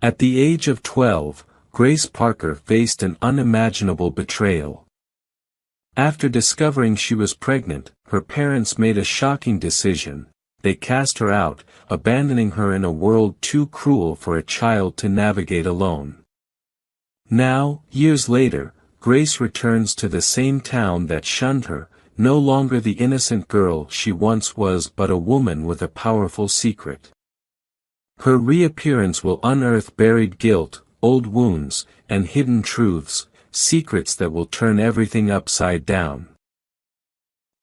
At the age of 12, Grace Parker faced an unimaginable betrayal. After discovering she was pregnant, her parents made a shocking decision. They cast her out, abandoning her in a world too cruel for a child to navigate alone. Now, years later, Grace returns to the same town that shunned her, no longer the innocent girl she once was but a woman with a powerful secret. Her reappearance will unearth buried guilt, old wounds, and hidden truths, secrets that will turn everything upside down.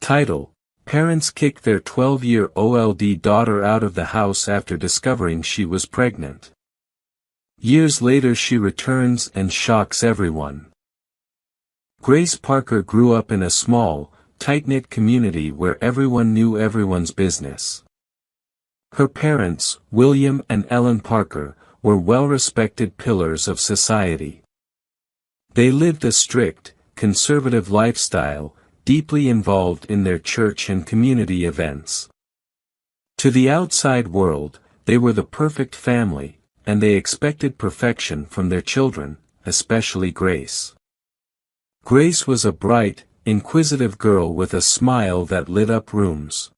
Title: Parents kick their 12-year-old daughter out of the house after discovering she was pregnant. Years later she returns and shocks everyone. Grace Parker grew up in a small, tight-knit community where everyone knew everyone's business. Her parents, William and Ellen Parker, were well-respected pillars of society. They lived a strict, conservative lifestyle, deeply involved in their church and community events. To the outside world, they were the perfect family, and they expected perfection from their children, especially Grace. Grace was a bright, inquisitive girl with a smile that lit up rooms.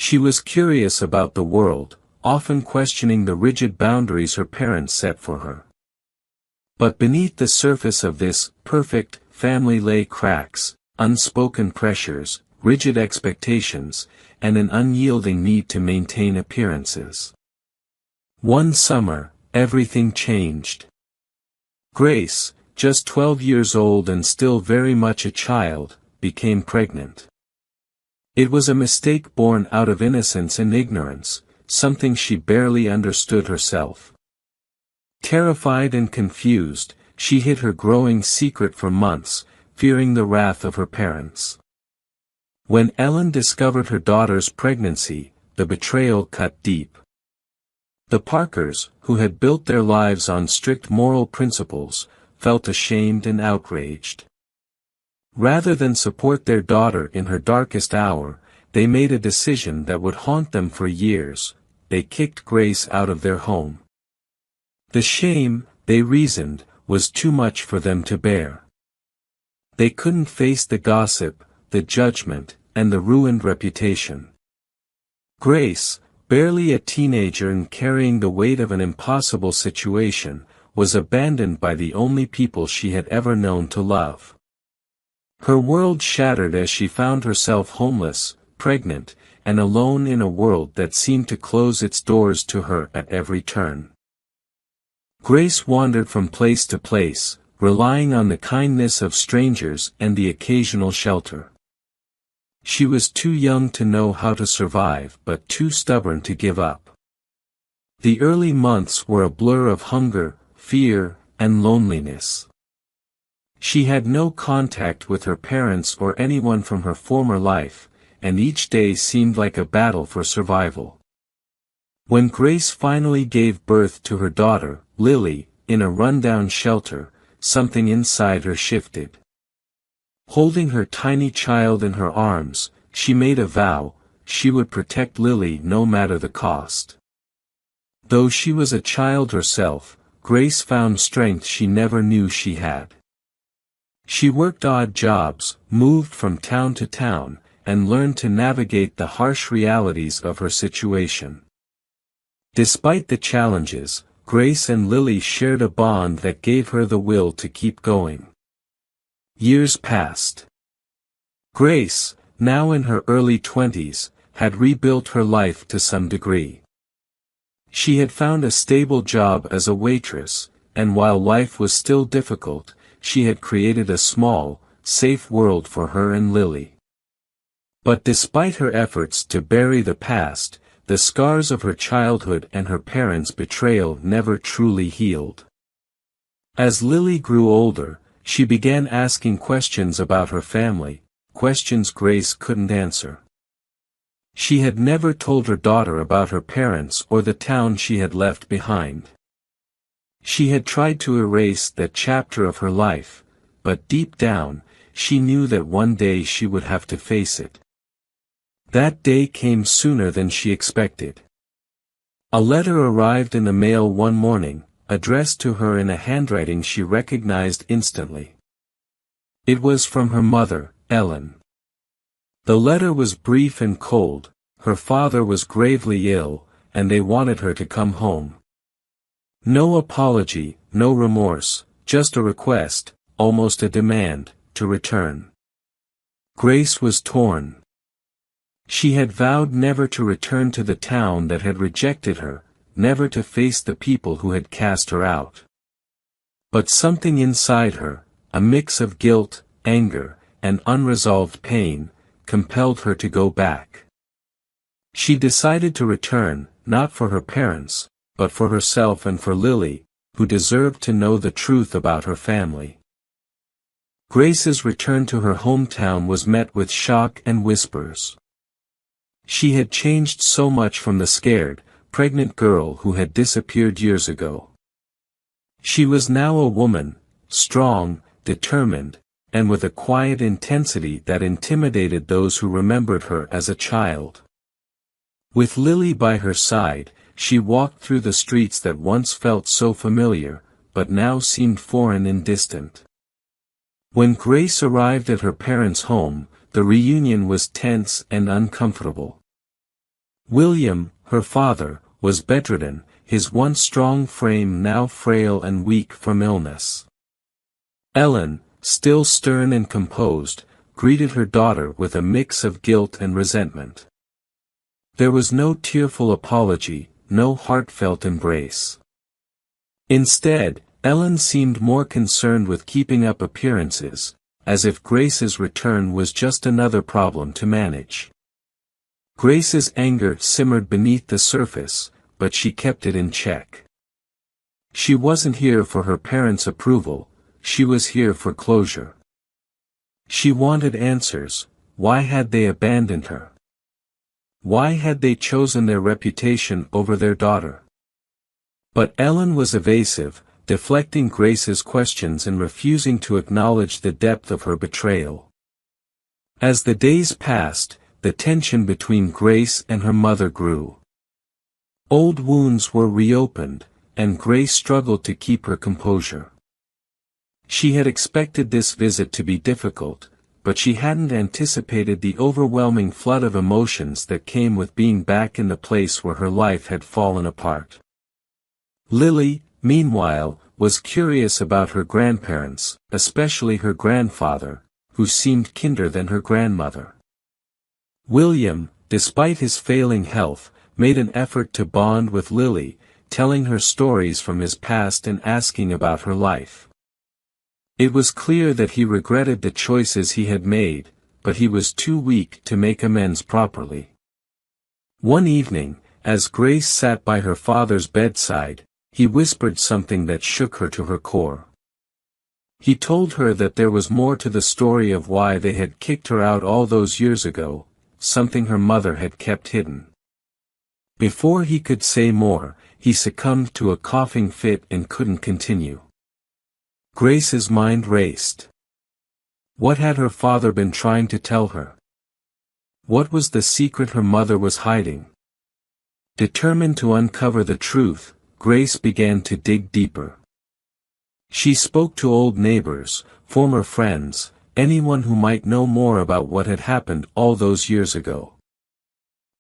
She was curious about the world, often questioning the rigid boundaries her parents set for her. But beneath the surface of this perfect family lay cracks, unspoken pressures, rigid expectations, and an unyielding need to maintain appearances. One summer, everything changed. Grace, just 12 years old and still very much a child, became pregnant. It was a mistake born out of innocence and ignorance, something she barely understood herself. Terrified and confused, she hid her growing secret for months, fearing the wrath of her parents. When Ellen discovered her daughter's pregnancy, the betrayal cut deep. The Parkers, who had built their lives on strict moral principles, felt ashamed and outraged. Rather than support their daughter in her darkest hour, they made a decision that would haunt them for years: they kicked Grace out of their home. The shame, they reasoned, was too much for them to bear. They couldn't face the gossip, the judgment, and the ruined reputation. Grace, barely a teenager and carrying the weight of an impossible situation, was abandoned by the only people she had ever known to love. Her world shattered as she found herself homeless, pregnant, and alone in a world that seemed to close its doors to her at every turn. Grace wandered from place to place, relying on the kindness of strangers and the occasional shelter. She was too young to know how to survive but too stubborn to give up. The early months were a blur of hunger, fear, and loneliness. She had no contact with her parents or anyone from her former life, and each day seemed like a battle for survival. When Grace finally gave birth to her daughter, Lily, in a rundown shelter, something inside her shifted. Holding her tiny child in her arms, she made a vow: she would protect Lily no matter the cost. Though she was a child herself, Grace found strength she never knew she had. She worked odd jobs, moved from town to town, and learned to navigate the harsh realities of her situation. Despite the challenges, Grace and Lily shared a bond that gave her the will to keep going. Years passed. Grace, now in her early 20s, had rebuilt her life to some degree. She had found a stable job as a waitress, and while life was still difficult, she had created a small, safe world for her and Lily. But despite her efforts to bury the past, the scars of her childhood and her parents' betrayal never truly healed. As Lily grew older, she began asking questions about her family, questions Grace couldn't answer. She had never told her daughter about her parents or the town she had left behind. She had tried to erase that chapter of her life, but deep down, she knew that one day she would have to face it. That day came sooner than she expected. A letter arrived in the mail one morning, addressed to her in a handwriting she recognized instantly. It was from her mother, Ellen. The letter was brief and cold. Her father was gravely ill, and they wanted her to come home. No apology, no remorse, just a request, almost a demand, to return. Grace was torn. She had vowed never to return to the town that had rejected her, never to face the people who had cast her out. But something inside her, a mix of guilt, anger, and unresolved pain, compelled her to go back. She decided to return, not for her parents, but for herself and for Lily, who deserved to know the truth about her family. Grace's return to her hometown was met with shock and whispers. She had changed so much from the scared, pregnant girl who had disappeared years ago. She was now a woman, strong, determined, and with a quiet intensity that intimidated those who remembered her as a child. With Lily by her side, she walked through the streets that once felt so familiar, but now seemed foreign and distant. When Grace arrived at her parents' home, the reunion was tense and uncomfortable. William, her father, was bedridden, his once strong frame now frail and weak from illness. Ellen, still stern and composed, greeted her daughter with a mix of guilt and resentment. There was no tearful apology, no heartfelt embrace. Instead, Ellen seemed more concerned with keeping up appearances, as if Grace's return was just another problem to manage. Grace's anger simmered beneath the surface, but she kept it in check. She wasn't here for her parents' approval, she was here for closure. She wanted answers. Why had they abandoned her? Why had they chosen their reputation over their daughter? But Ellen was evasive, deflecting Grace's questions and refusing to acknowledge the depth of her betrayal. As the days passed, the tension between Grace and her mother grew. Old wounds were reopened, and Grace struggled to keep her composure. She had expected this visit to be difficult, but she hadn't anticipated the overwhelming flood of emotions that came with being back in the place where her life had fallen apart. Lily, meanwhile, was curious about her grandparents, especially her grandfather, who seemed kinder than her grandmother. William, despite his failing health, made an effort to bond with Lily, telling her stories from his past and asking about her life. It was clear that he regretted the choices he had made, but he was too weak to make amends properly. One evening, as Grace sat by her father's bedside, he whispered something that shook her to her core. He told her that there was more to the story of why they had kicked her out all those years ago, something her mother had kept hidden. Before he could say more, he succumbed to a coughing fit and couldn't continue. Grace's mind raced. What had her father been trying to tell her? What was the secret her mother was hiding? Determined to uncover the truth, Grace began to dig deeper. She spoke to old neighbors, former friends, anyone who might know more about what had happened all those years ago.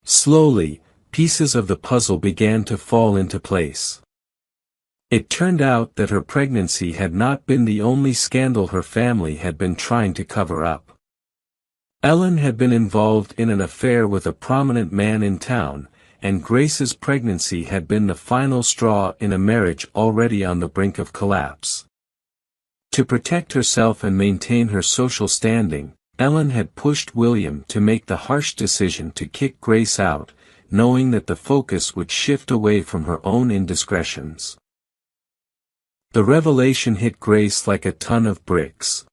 Slowly, pieces of the puzzle began to fall into place. It turned out that her pregnancy had not been the only scandal her family had been trying to cover up. Ellen had been involved in an affair with a prominent man in town, and Grace's pregnancy had been the final straw in a marriage already on the brink of collapse. To protect herself and maintain her social standing, Ellen had pushed William to make the harsh decision to kick Grace out, knowing that the focus would shift away from her own indiscretions. The revelation hit Grace like a ton of bricks.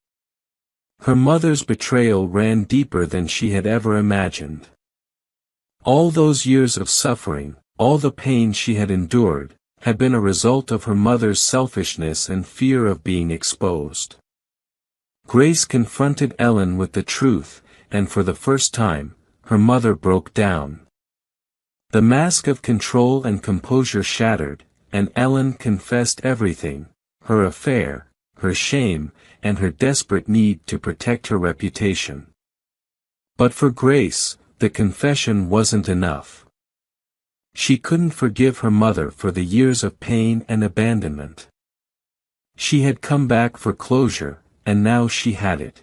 Her mother's betrayal ran deeper than she had ever imagined. All those years of suffering, all the pain she had endured, had been a result of her mother's selfishness and fear of being exposed. Grace confronted Ellen with the truth, and for the first time, her mother broke down. The mask of control and composure shattered, and Ellen confessed everything: her affair, her shame, and her desperate need to protect her reputation. But for Grace, the confession wasn't enough. She couldn't forgive her mother for the years of pain and abandonment. She had come back for closure, and now she had it.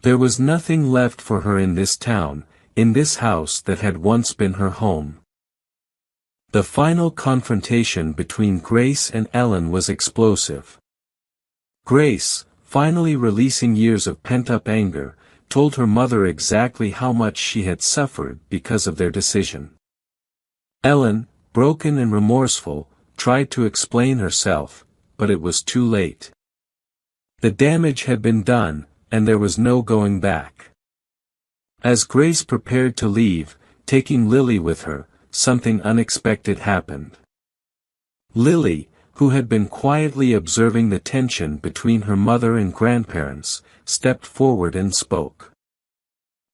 There was nothing left for her in this town, in this house that had once been her home. The final confrontation between Grace and Ellen was explosive. Grace, finally releasing years of pent-up anger, told her mother exactly how much she had suffered because of their decision. Ellen, broken and remorseful, tried to explain herself, but it was too late. The damage had been done, and there was no going back. As Grace prepared to leave, taking Lily with her, something unexpected happened. Lily, who had been quietly observing the tension between her mother and grandparents, stepped forward and spoke.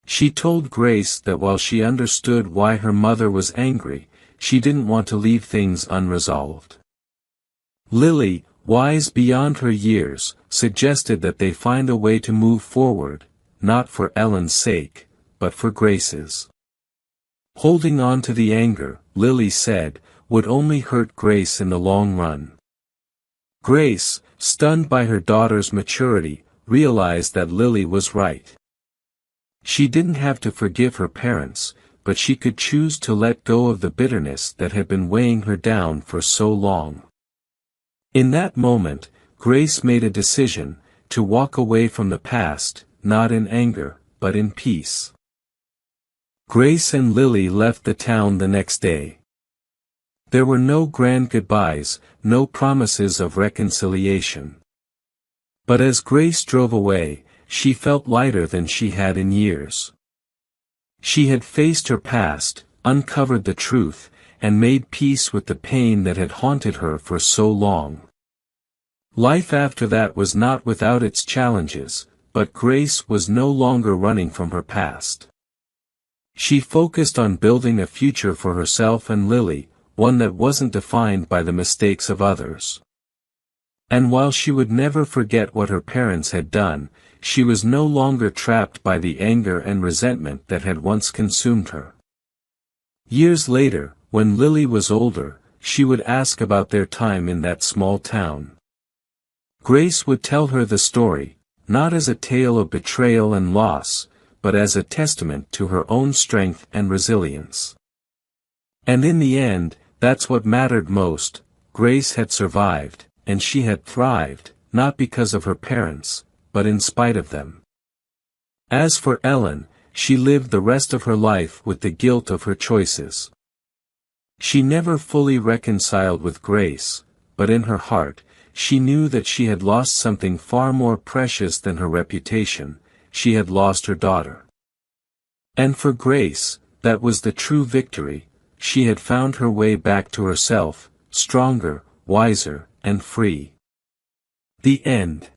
She told Grace that while she understood why her mother was angry, she didn't want to leave things unresolved. Lily, wise beyond her years, suggested that they find a way to move forward, not for Ellen's sake, but for Grace's. Holding on to the anger, Lily said, would only hurt Grace in the long run. Grace, stunned by her daughter's maturity, realized that Lily was right. She didn't have to forgive her parents, but she could choose to let go of the bitterness that had been weighing her down for so long. In that moment, Grace made a decision, to walk away from the past, not in anger, but in peace. Grace and Lily left the town the next day. There were no grand goodbyes, no promises of reconciliation. But as Grace drove away, she felt lighter than she had in years. She had faced her past, uncovered the truth, and made peace with the pain that had haunted her for so long. Life after that was not without its challenges, but Grace was no longer running from her past. She focused on building a future for herself and Lily, one that wasn't defined by the mistakes of others. And while she would never forget what her parents had done, she was no longer trapped by the anger and resentment that had once consumed her. Years later, when Lily was older, she would ask about their time in that small town. Grace would tell her the story, not as a tale of betrayal and loss, but as a testament to her own strength and resilience. And in the end, that's what mattered most: Grace had survived, and she had thrived, not because of her parents, but in spite of them. As for Ellen, she lived the rest of her life with the guilt of her choices. She never fully reconciled with Grace, but in her heart, she knew that she had lost something far more precious than her reputation: she had lost her daughter. And for Grace, that was the true victory: she had found her way back to herself, stronger, wiser, and free. The end.